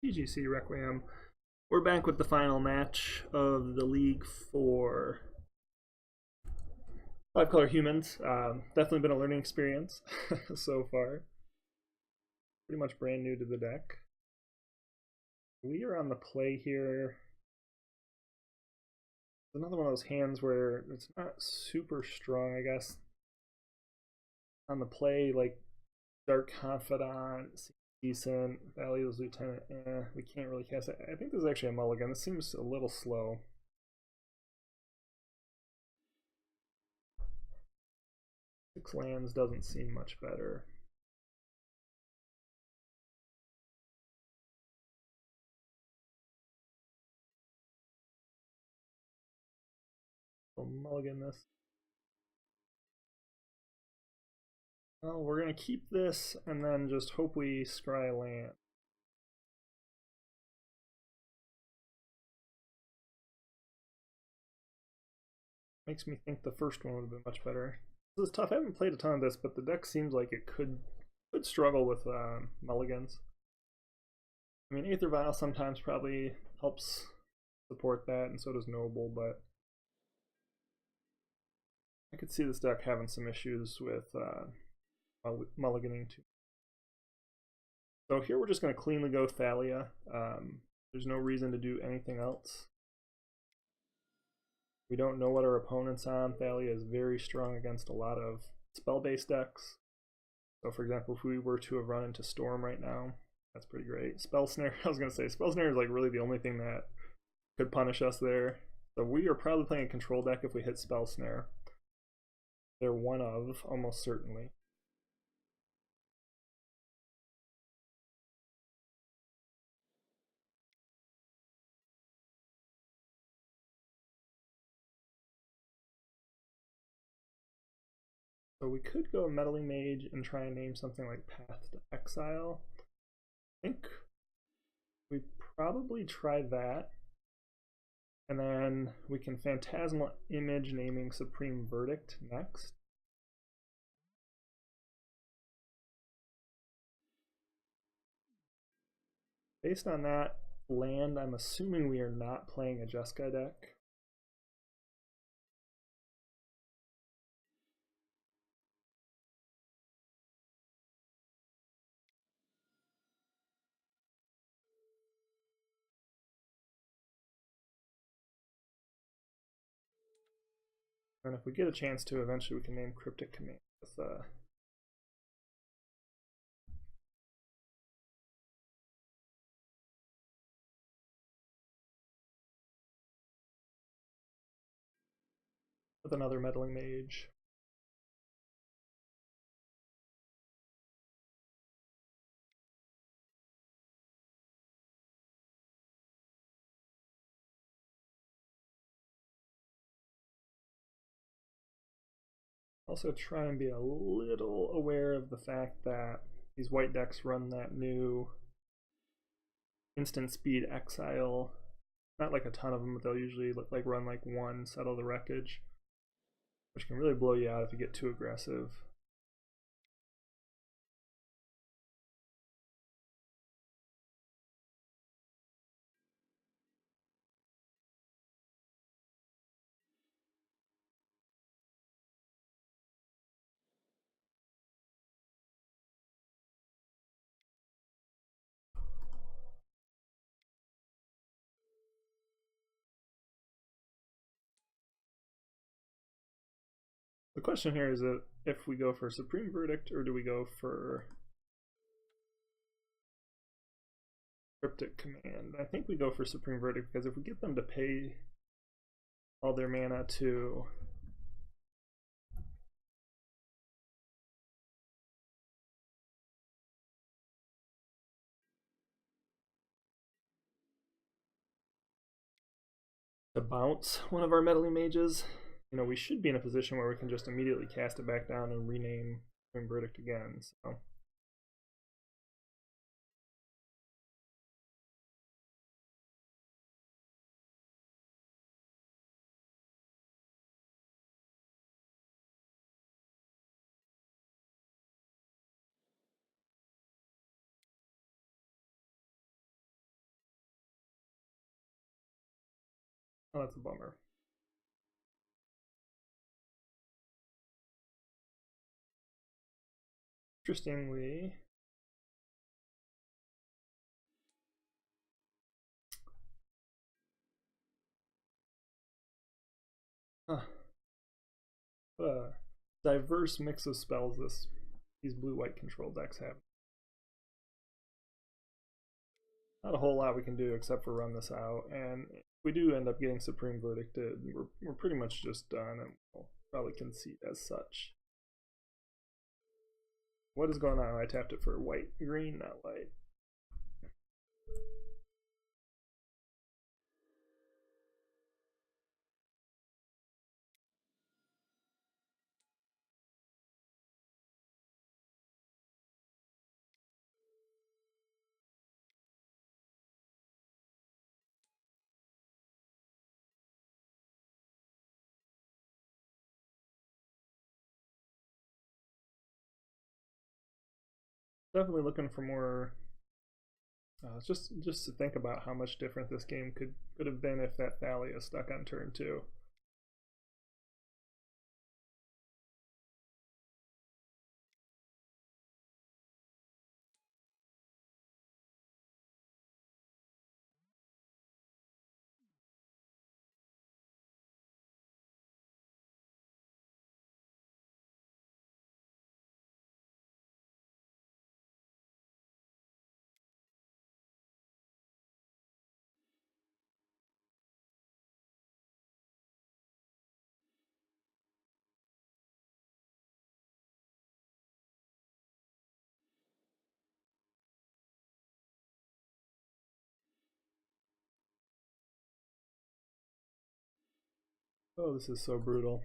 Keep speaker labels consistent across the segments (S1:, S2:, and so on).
S1: TGCRequiem. We're back with the final match of the league for 5-color humans. Definitely been a learning experience so far. Pretty much brand new to the deck. We are on the play here. Another one of those hands where it's not super strong, I guess. On the play, like Dark Confidant, decent. Valley's Lieutenant, we can't really cast it. I think this is actually a mulligan. This seems a little slow. Six lands doesn't seem much better. We'll mulligan this. Well, we're going to keep this and then just hope we scry land. Makes me think the first one would have been much better. This is tough. I haven't played a ton of this, but the deck seems like it could struggle with mulligans. I mean, Aether Vial sometimes probably helps support that, and so does Noble, but I could see this deck having some issues with mulliganing too. So here we're just going to cleanly go Thalia. There's no reason to do anything else. We don't know what our opponent's on. Thalia is very strong against a lot of spell-based decks. So for example, if we were to have run into Storm right now, that's pretty great. Spell Snare, I was going to say, Spell Snare is like really the only thing that could punish us there. So we are probably playing a control deck if we hit Spell Snare. They're one of, almost certainly. So we could go Meddling Mage and try and name something like Path to Exile. I think we probably try that. And then we can Phantasmal Image naming Supreme Verdict next. Based on that land, I'm assuming we are not playing a Jeskai deck. And if we get a chance to, eventually we can name Cryptic Command with another Meddling Mage. Also try and be a little aware of the fact that these white decks run that new instant speed exile. Not like a ton of them, but they'll usually like run like one, Settle the Wreckage, which can really blow you out if you get too aggressive. The question here is if we go for Supreme Verdict or do we go for Cryptic Command. I think we go for Supreme Verdict because if we get them to pay all their mana to bounce one of our Meddling Mages, you know, we should be in a position where we can just immediately cast it back down and rename Supreme Verdict again. So Oh, that's a bummer. Interestingly, huh, what a diverse mix of spells these blue-white control decks have. Not a whole lot we can do except for run this out, and if we do end up getting Supreme Verdicted, we're pretty much just done, and we'll probably concede as such. What is going on? I tapped it for white, green, not white. Definitely looking for more. Just to think about how much different this game could have been if that Thalia stuck on turn 2. Oh, this is so brutal.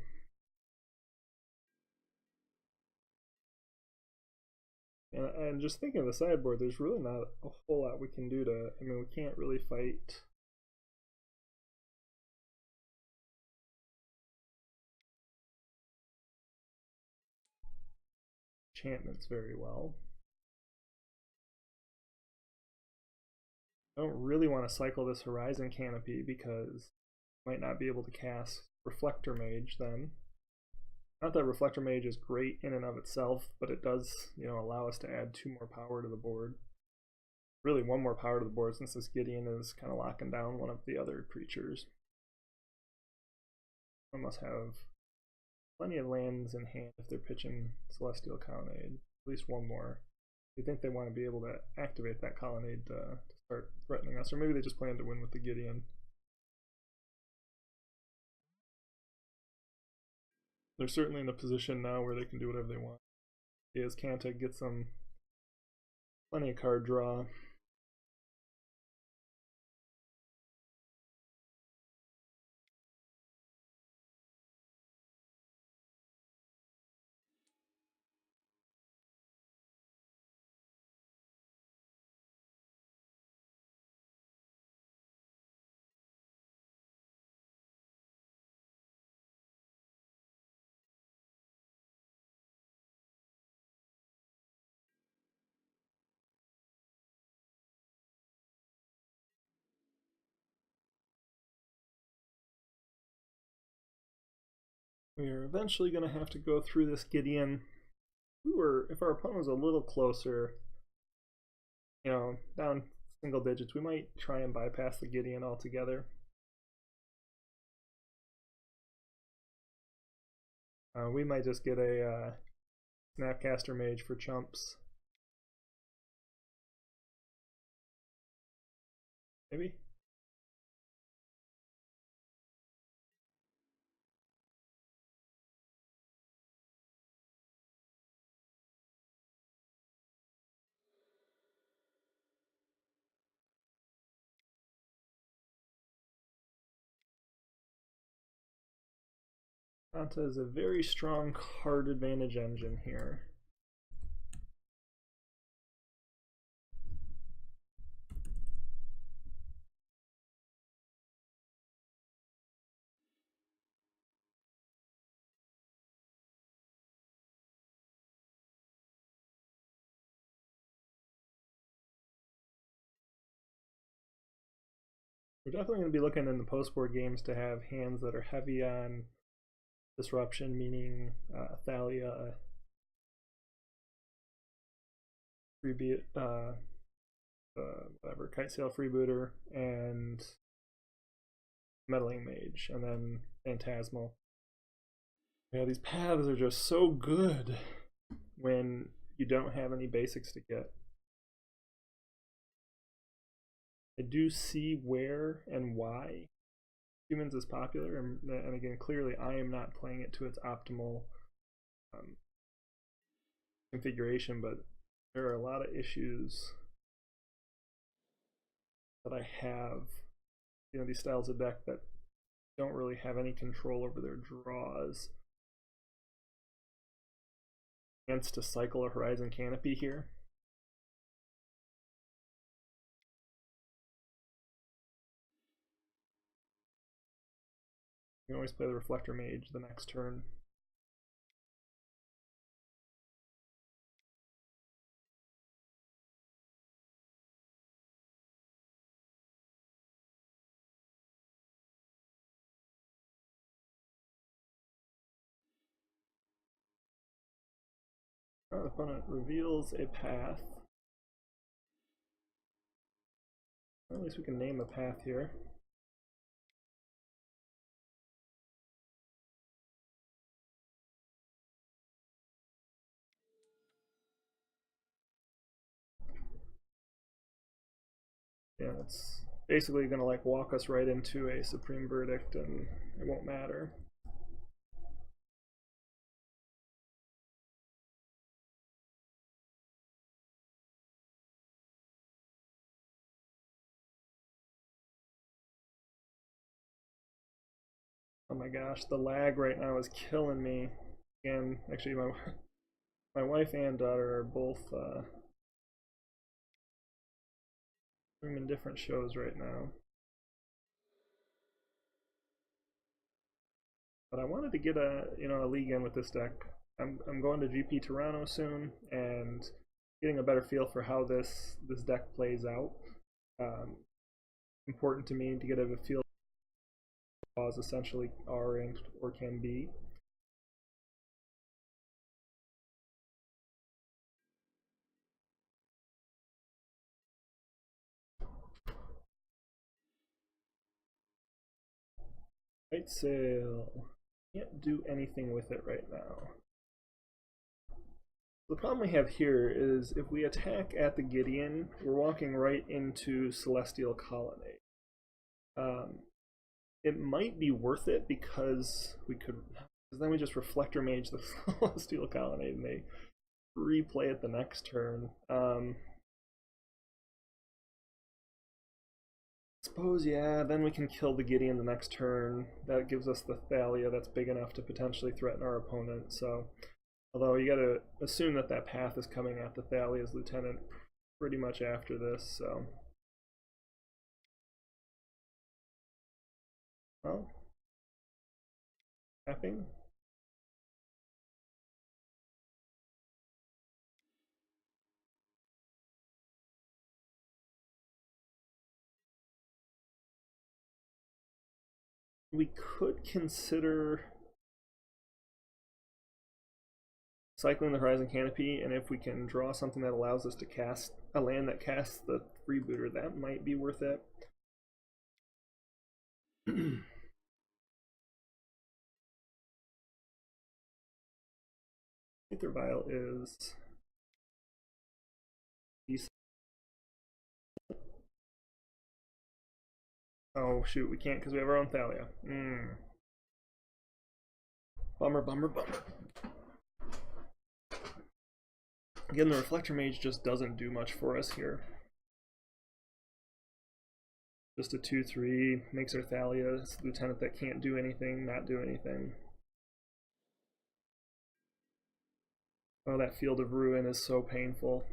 S1: And just thinking of the sideboard, there's really not a whole lot we can do to. I mean, we can't really fight enchantments very well. I don't really want to cycle this Horizon Canopy because I might not be able to cast Reflector Mage then. Not that Reflector Mage is great in and of itself, but it does, allow us to add 2 more power to the board. Really 1 more power to the board since this Gideon is kind of locking down one of the other creatures. I must have plenty of lands in hand if they're pitching Celestial Colonnade. At least 1 more. You think they want to be able to activate that Colonnade to start threatening us, or maybe they just plan to win with the Gideon. They're certainly in a position now where they can do whatever they want. As Kanta gets them plenty of card draw. We are eventually going to have to go through this Gideon. If our opponent was a little closer, down single digits, we might try and bypass the Gideon altogether. We might just get a Snapcaster Mage for chumps. Maybe? Kanta is a very strong card advantage engine here. We're definitely going to be looking in the post-board games to have hands that are heavy on disruption, meaning Thalia, freebie, whatever, Kite Sail Freebooter, and Meddling Mage, and then Phantasmal. Yeah, these paths are just so good when you don't have any basics to get. I do see where and why humans is popular, and again, clearly I am not playing it to its optimal configuration, but there are a lot of issues that I have, these styles of deck that don't really have any control over their draws. Chance to cycle a Horizon Canopy here. You can always play the Reflector Mage the next turn. Our opponent reveals a path. At least we can name a path here. Yeah, it's basically going to like walk us right into a Supreme Verdict, and it won't matter. Oh my gosh, the lag right now is killing me. And actually, my wife and daughter are both streaming different shows right now. But I wanted to get a league in with this deck. I'm going to GP Toronto soon and getting a better feel for how this deck plays out. Important to me to get a feel for how essentially are ranked or can be. Kite Sail. Can't do anything with it right now. The problem we have here is if we attack at the Gideon, we're walking right into Celestial Colonnade. It might be worth it because then we just Reflector Mage the Celestial Colonnade and they replay it the next turn. Suppose, yeah, then we can kill the Gideon the next turn. That gives us the Thalia that's big enough to potentially threaten our opponent. So, although you gotta assume that that path is coming at the Thalia's Lieutenant pretty much after this, so. Well, tapping. We could consider cycling the Horizon Canopy, and if we can draw something that allows us to cast a land that casts the freebooter, that might be worth it. Aether Vial is decent. Oh shoot, we can't because we have our own Thalia. Bummer, bummer, bummer. Again, the Reflector Mage just doesn't do much for us here. Just a 2/3 makes our Thalia's Lieutenant that can't do anything, not do anything. Oh, that Field of Ruin is so painful.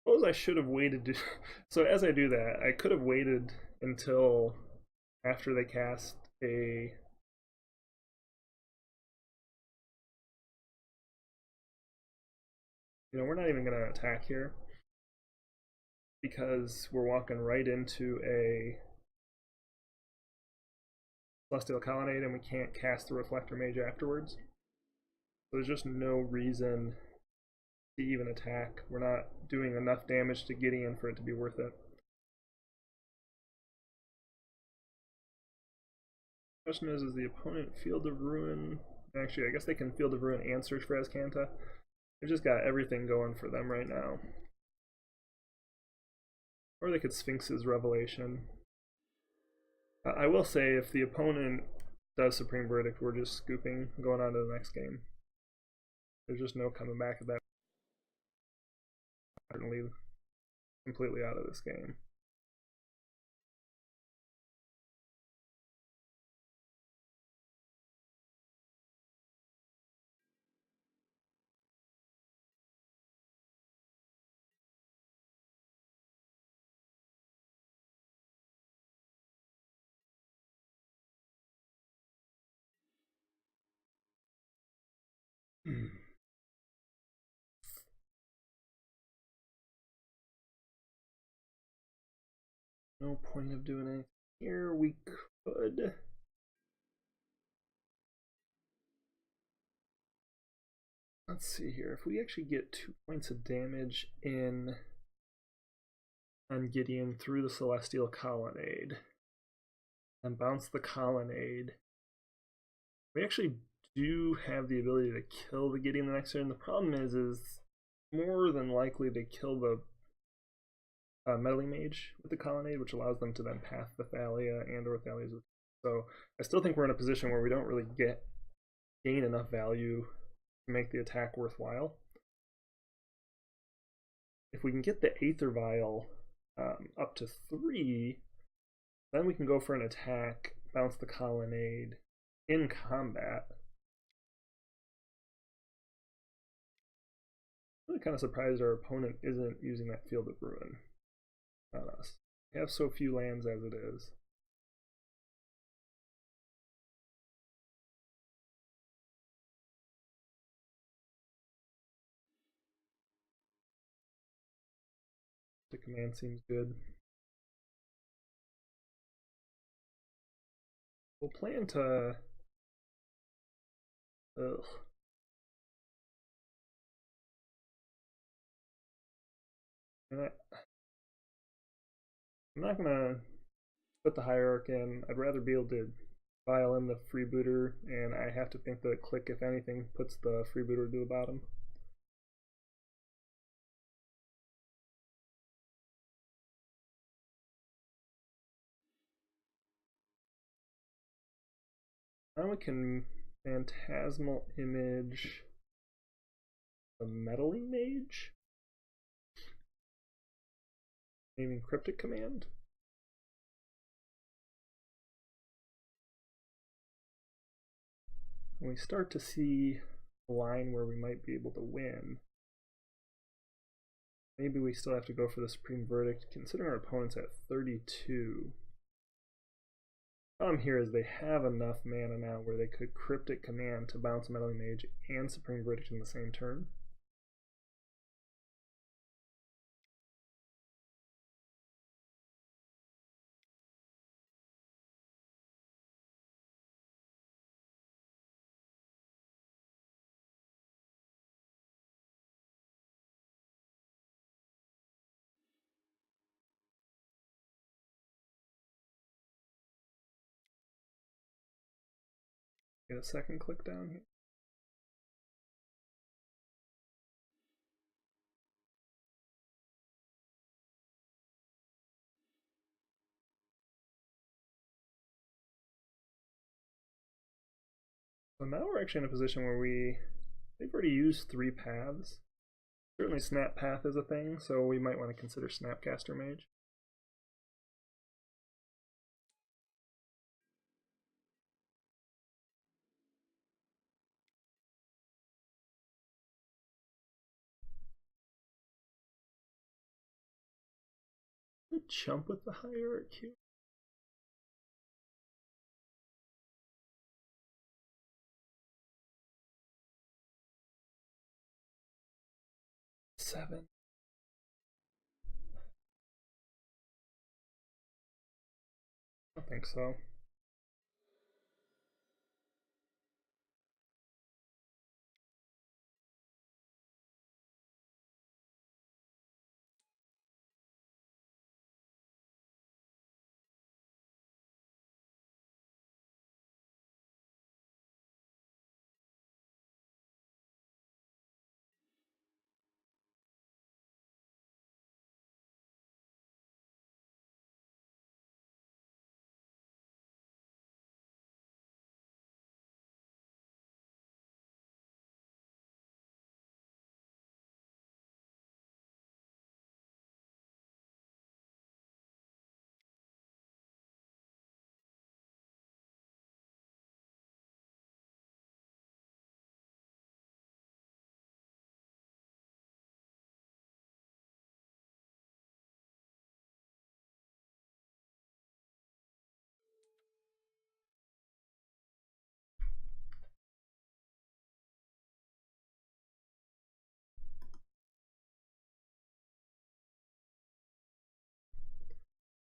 S1: Suppose I should have waited to... So as I do that, I could have waited until after they cast a we're not even going to attack here because we're walking right into a Celestial Colonnade and we can't cast the Reflector Mage afterwards. So there's just no reason to even attack. We're not doing enough damage to Gideon for it to be worth it. Question is the opponent Field of Ruin? Actually, I guess they can Field of Ruin and search for Azcanta. They've just got everything going for them right now. Or they could Sphinx's Revelation. I will say, if the opponent does Supreme Verdict, we're just scooping, going on to the next game. There's just no coming back of that. Certainly completely out of this game. No point of doing anything here. We could. Let's see here. If we actually get 2 points of damage in on Gideon through the Celestial Colonnade and bounce the Colonnade, we actually do have the ability to kill the Gideon the next turn. The problem is more than likely to kill the Meddling Mage with the Colonnade, which allows them to then path the Thalia and or Thalia's. So I still think we're in a position where we don't really gain enough value to make the attack worthwhile. If we can get the Aether Vial up to 3, then we can go for an attack, bounce the Colonnade in combat. I'm really kind of surprised our opponent isn't using that Field of Ruin on us. We have so few lands as it is. The command seems good. We'll plan to... Ugh. I'm not gonna put the Hierarch in. I'd rather be able to file in the Freebooter, and I have to think that Click, if anything, puts the Freebooter to the bottom. Now we can Phantasmal Image the Meddling Mage. Maybe Cryptic Command. When we start to see a line where we might be able to win, maybe we still have to go for the Supreme Verdict, considering our opponent's at 32. The problem here is they have enough mana now where they could Cryptic Command to bounce Meddling Mage and Supreme Verdict in the same turn. Get a second click down here. So now we're actually in a position where they've already used 3 paths. Certainly Snap Path is a thing, so we might want to consider Snapcaster Mage. Chump with the Hierarch here. 7. I don't think so.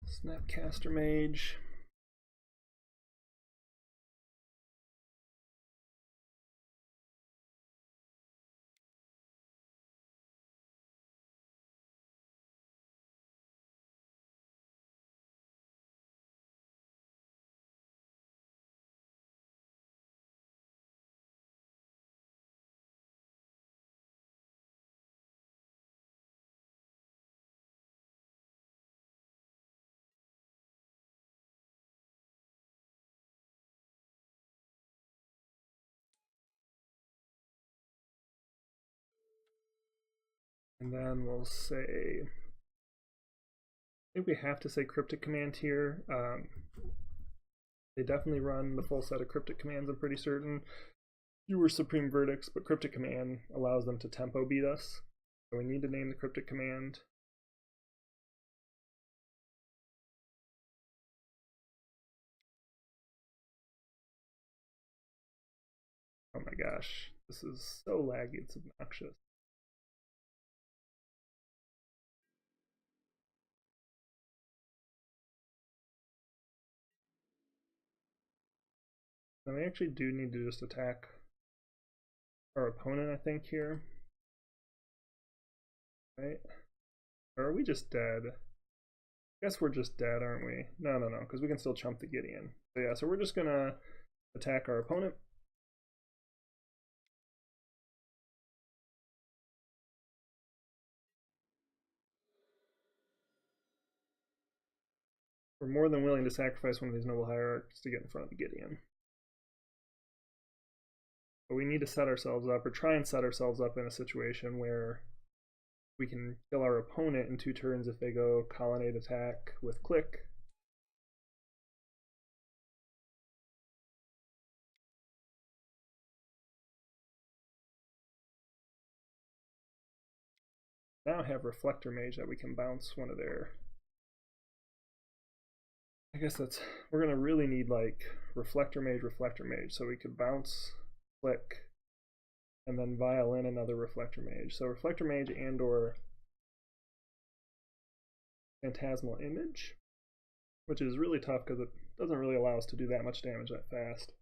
S1: Snapcaster Mage. And then we'll say, I think we have to say cryptic command here. They definitely run the full set of cryptic commands, I'm pretty certain. Fewer supreme verdicts, but cryptic command allows them to tempo beat us. So we need to name the cryptic command. Oh my gosh, this is so laggy, it's obnoxious. Then we actually do need to just attack our opponent, I think, here. Right? Or are we just dead? I guess we're just dead, aren't we? No, because we can still chump the Gideon. So yeah, so we're just gonna attack our opponent. We're more than willing to sacrifice one of these noble hierarchs to get in front of the Gideon. But we need to set ourselves up, or try and set ourselves up in a situation where we can kill our opponent in 2 turns if they go colonnade attack with click. Now have Reflector Mage that we can bounce one of their... I guess that's... We're going to really need like Reflector Mage, so we could bounce, click, and then violin another Reflector Mage. So Reflector Mage and or Phantasmal Image, which is really tough because it doesn't really allow us to do that much damage that fast.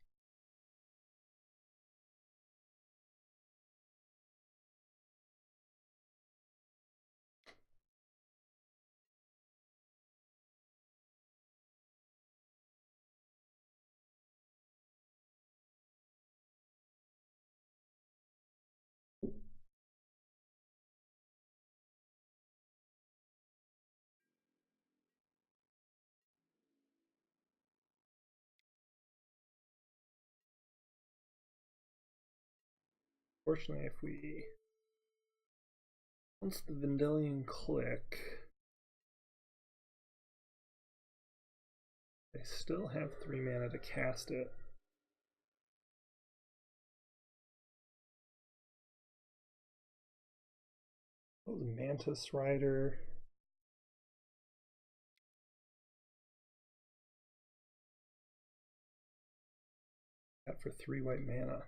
S1: Fortunately, if we once the Vendilion click, they still have 3 mana to cast it. What was Mantis Rider? Got for 3 white mana.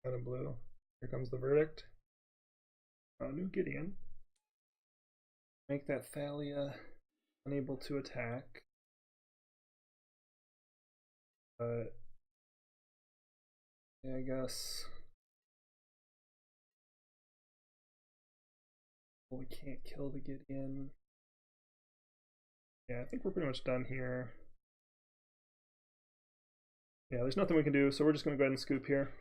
S1: Red and blue. Here comes the verdict. New Gideon. Make that Thalia unable to attack. But yeah, I guess we can't kill the Gideon. Yeah, I think we're pretty much done here. Yeah, there's nothing we can do, so we're just going to go ahead and scoop here.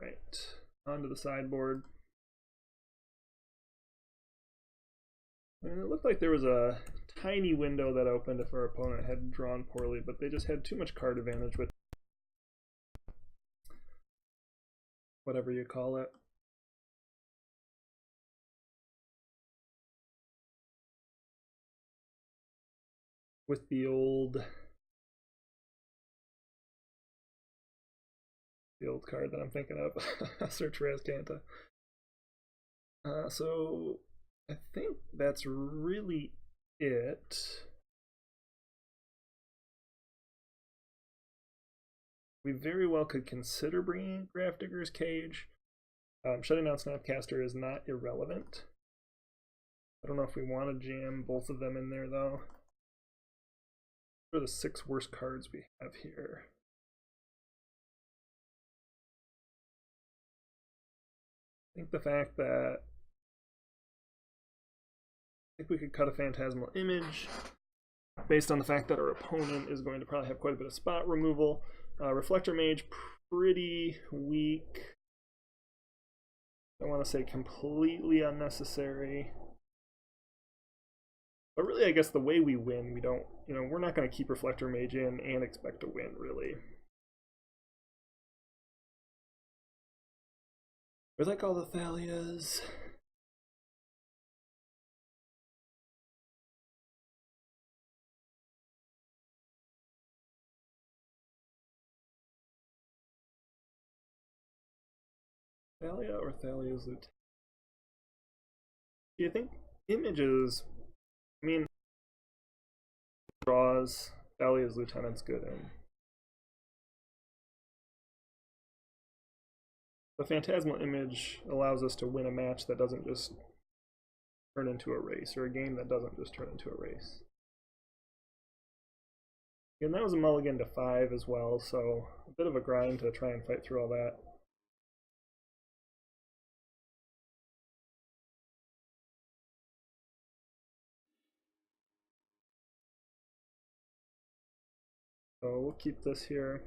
S1: Right, onto the sideboard. And it looked like there was a tiny window that opened if our opponent had drawn poorly, but they just had too much card advantage with whatever you call it. With the old card that I'm thinking of, Search for Azcanta. So I think that's really it. We very well could consider bringing Grafdigger's Cage. Shutting down Snapcaster is not irrelevant. I don't know if we want to jam both of them in there though. What are the 6 worst cards we have here? I think the fact that I think we could cut a Phantasmal Image based on the fact that our opponent is going to probably have quite a bit of spot removal. Reflector Mage, pretty weak. I want to say completely unnecessary. But really, I guess the way we win, we don't, we're not going to keep Reflector Mage in and expect to win, really. We like all the Thalias. Thalia or Thalia's Lieutenant? Do you think images, I mean, draws, Thalia's Lieutenant's good in. The Phantasmal Image allows us to win a match that doesn't just turn into a race, or a game that doesn't just turn into a race. And that was a mulligan to 5 as well, so a bit of a grind to try and fight through all that. So we'll keep this here.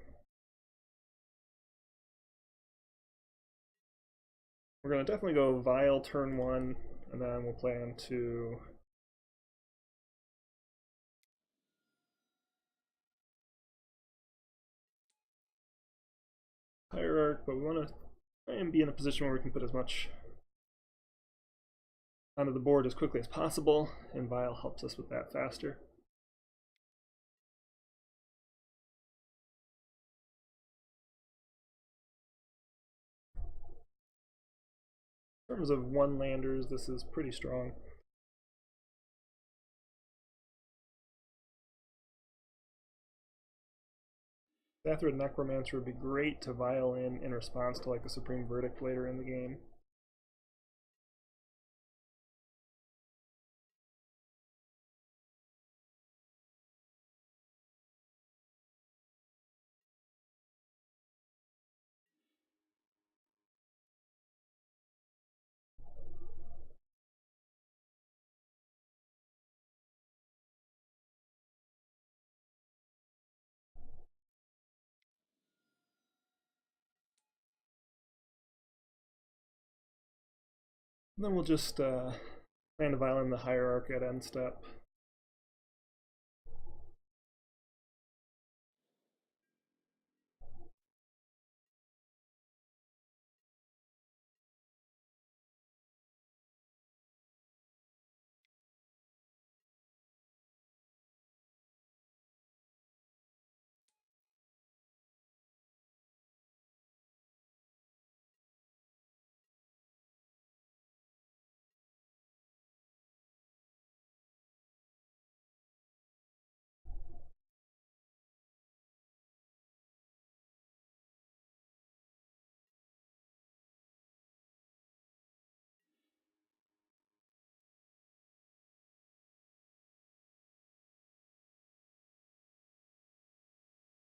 S1: We're going to definitely go Vile turn 1, and then we'll plan to Hierarch, but we want to try and be in a position where we can put as much onto the board as quickly as possible, and Vile helps us with that faster. In terms of 1-landers, this is pretty strong. Sathrid Necromancer would be great to Vile in response to like the Supreme Verdict later in the game. And then we'll just plan to Vile in the Hierarch at end step.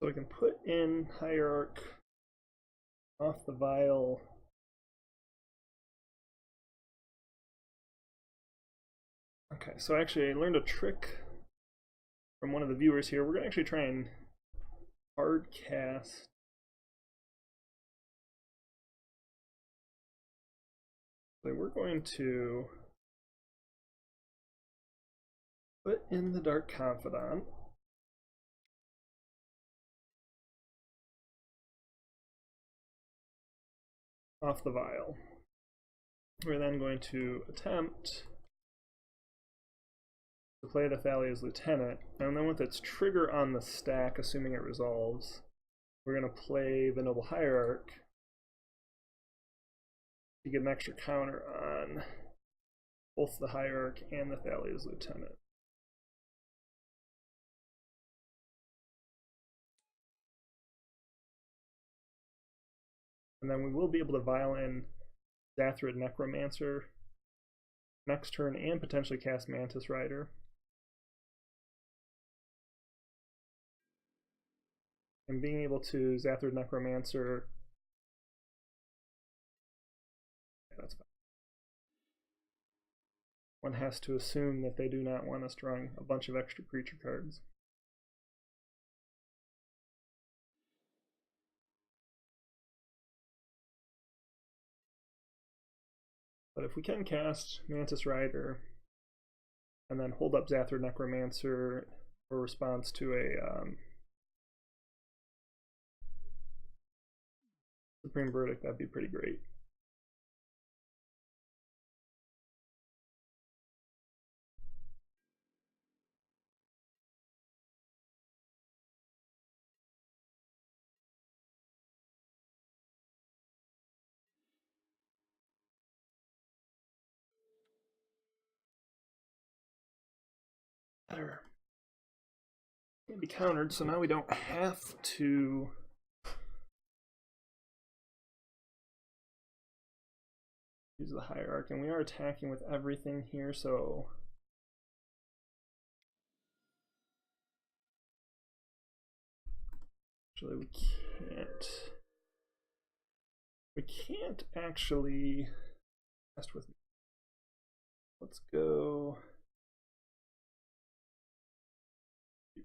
S1: So we can put in Hierarch off the vial. Okay, so actually I learned a trick from one of the viewers here. We're going to actually try and hard cast so we're going to put in the Dark Confidant. Off the vial. We're then going to attempt to play the Thalia's Lieutenant, and then with its trigger on the stack, assuming it resolves, we're going to play the Noble Hierarch to get an extra counter on both the Hierarch and the Thalia's Lieutenant. And then we will be able to vial in Zathrid Necromancer next turn and potentially cast Mantis Rider. And being able to Zathrid Necromancer, that's fine. One has to assume that they do not want us drawing a bunch of extra creature cards. But if we can cast Mantis Rider and then hold up Zathrid Necromancer for response to a Supreme Verdict, that'd be pretty great. Better. Can't be countered, so now we don't have to use the Hierarch, and we are attacking with everything here, so actually we can't actually test with. Let's go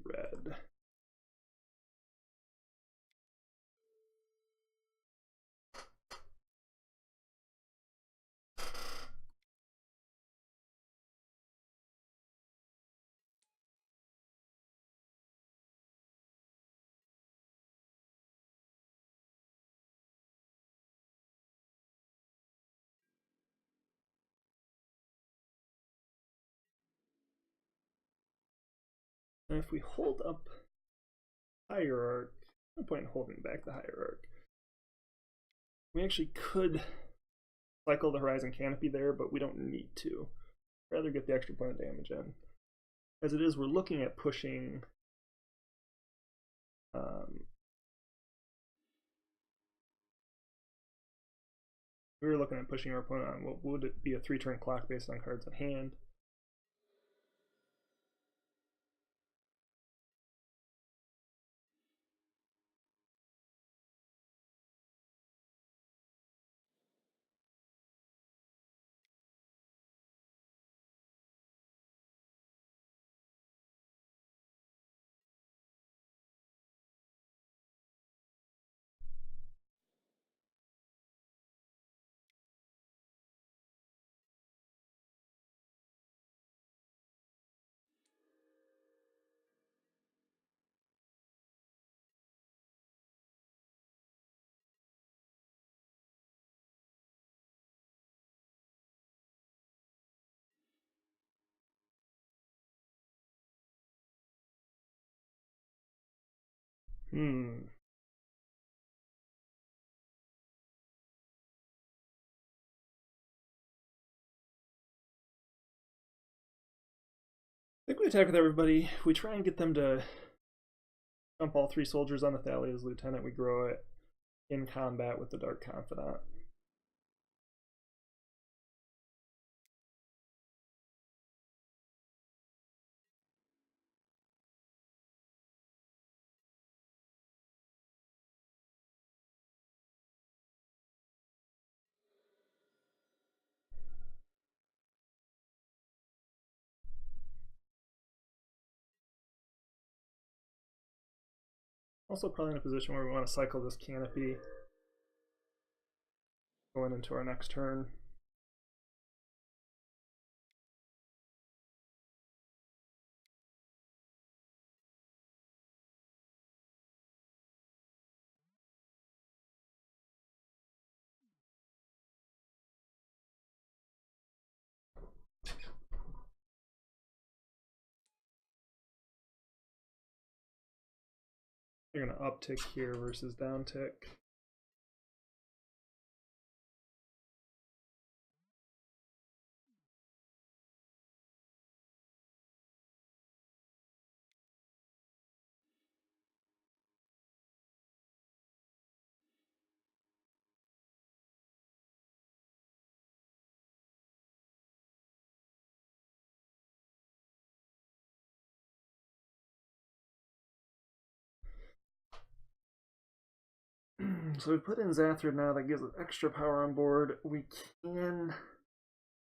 S1: red. And if we hold up Hierarch, no point in holding back the Hierarch. We actually could cycle the Horizon Canopy there, but we don't need to. Rather get the extra point of damage in. As it is, we're looking at pushing we were looking at pushing our opponent on what would be a 3-turn clock based on cards in hand. I think we attack with everybody. We try and get them to dump all 3 soldiers on the Thalia's Lieutenant. We grow it in combat with the Dark Confidant. Also probably in a position where we want to cycle this canopy going into our next turn. You're going to uptick here versus downtick. So we put in Zathrid now, that gives us extra power on board. We can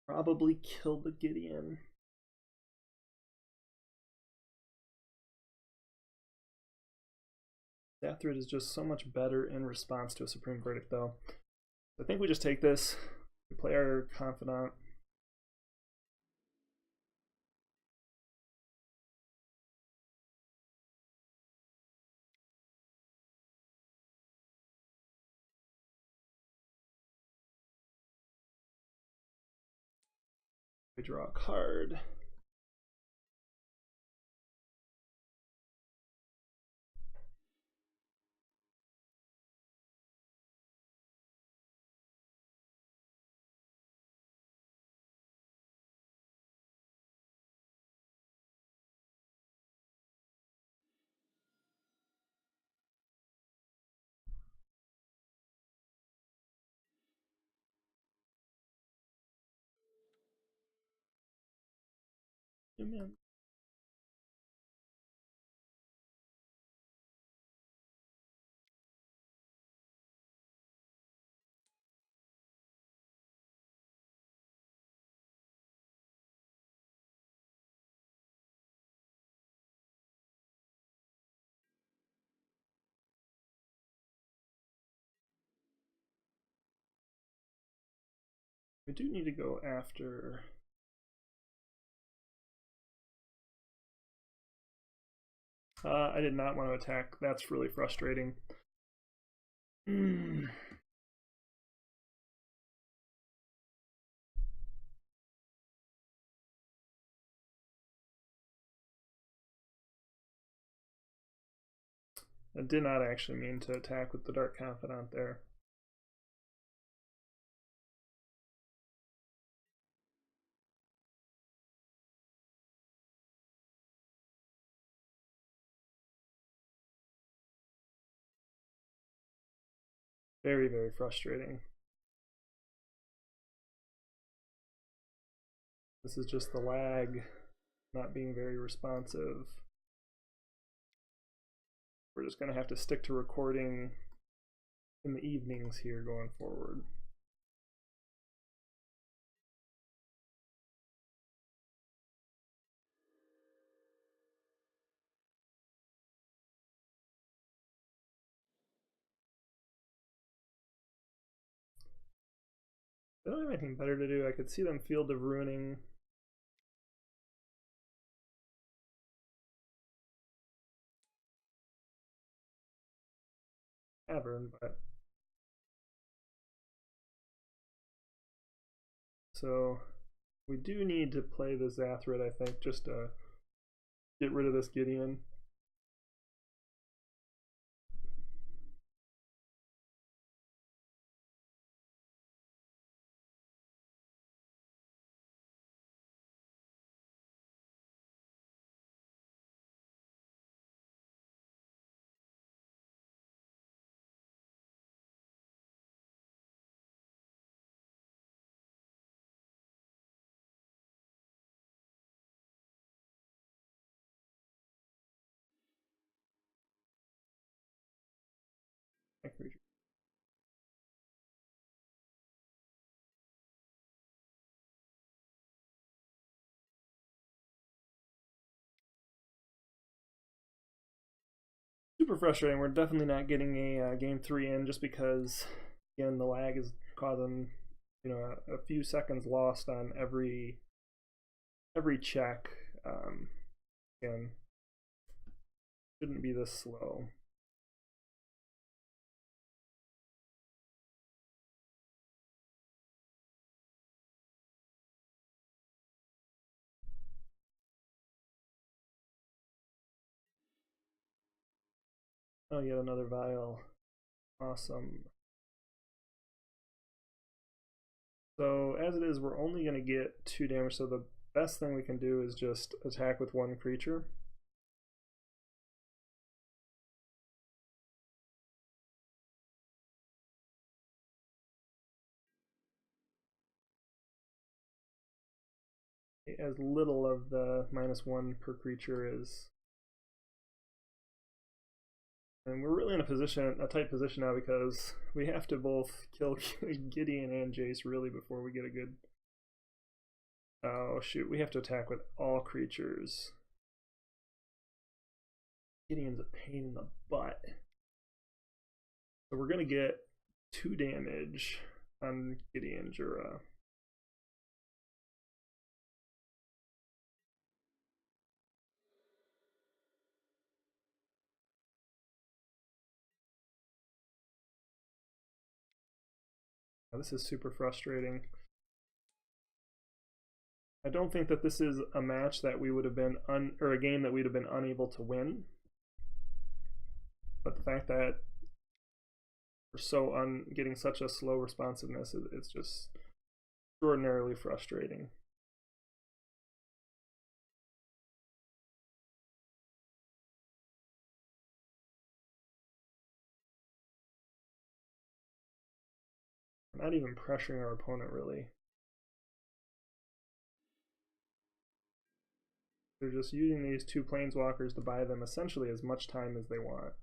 S1: probably kill the Gideon. Zathrid is just so much better in response to a Supreme Verdict, though. I think we just take this. We play our Confidant. We draw a card. Man. We do need to go after... I did not want to attack. That's really frustrating. I did not actually mean to attack with the Dark Confidant there. Very, very frustrating. This is just the lag, not being very responsive. We're just going to have to stick to recording in the evenings here going forward. They don't have anything better to do. I could see them Field of Ruining. Cavern, but... So we do need to play the Zathrid, I think, just to get rid of this Gideon. super frustrating. We're definitely not getting a game 3 in just because, again, the lag is causing, a few seconds lost on every check. Again, shouldn't be this slow. Oh, yet another vial. Awesome. So as it is, we're only going to get 2 damage, so the best thing we can do is just attack with 1 creature. As little of the -1 per creature is. And we're really in a tight position now because we have to both kill Gideon and Jace really before we get a good. Oh shoot, we have to attack with all creatures. Gideon's a pain in the butt. So we're gonna get 2 damage on Gideon Jura. Now, this is super frustrating. I don't think that this is a match that we would have been or a game that we'd have been unable to win. But the fact that we're so getting such a slow responsiveness, it's just extraordinarily frustrating. We're not even pressuring our opponent really. They're just using these 2 planeswalkers to buy them essentially as much time as they want.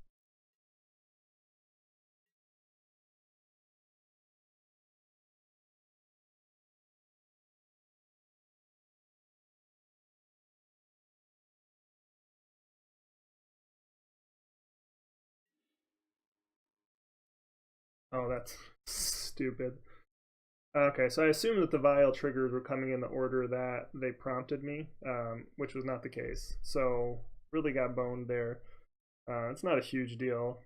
S1: Oh, that's stupid. Okay, so I assumed that the vial triggers were coming in the order that they prompted me, which was not the case. So really got boned there. It's not a huge deal.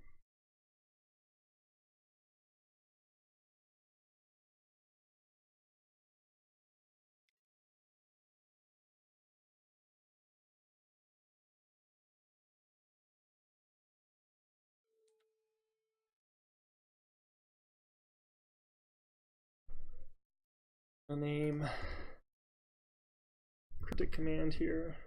S1: I'll name Critic Command here.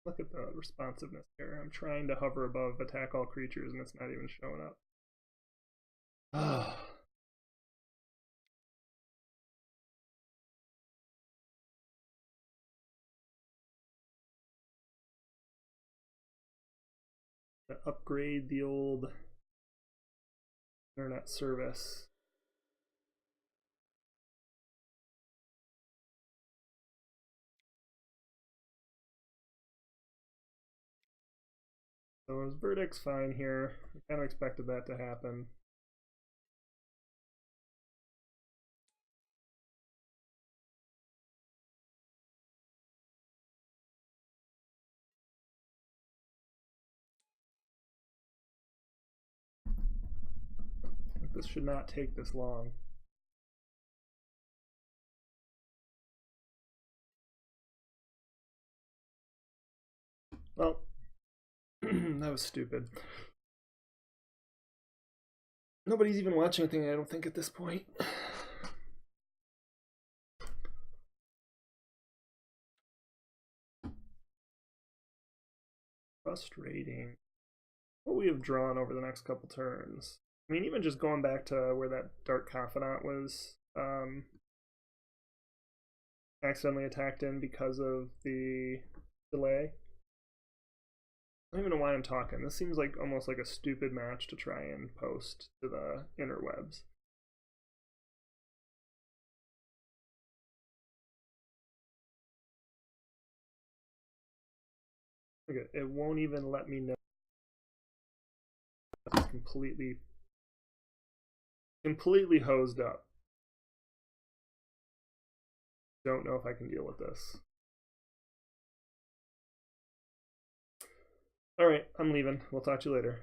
S1: Look at the responsiveness here. I'm trying to hover above attack all creatures and it's not even showing up. To upgrade the old internet service. So his verdict's fine here. I kind of expected that to happen. This should not take this long. Well, that was stupid. Nobody's even watching anything, I don't think, at this point. Frustrating. What we have drawn over the next couple turns. I mean, even just going back to where that Dark Confidant was accidentally attacked in because of the delay. I don't even know why I'm talking. This seems like almost like a stupid match to try and post to the interwebs. Okay, it won't even let me know. It's completely hosed up. Don't know if I can deal with this. All right, I'm leaving. We'll talk to you later.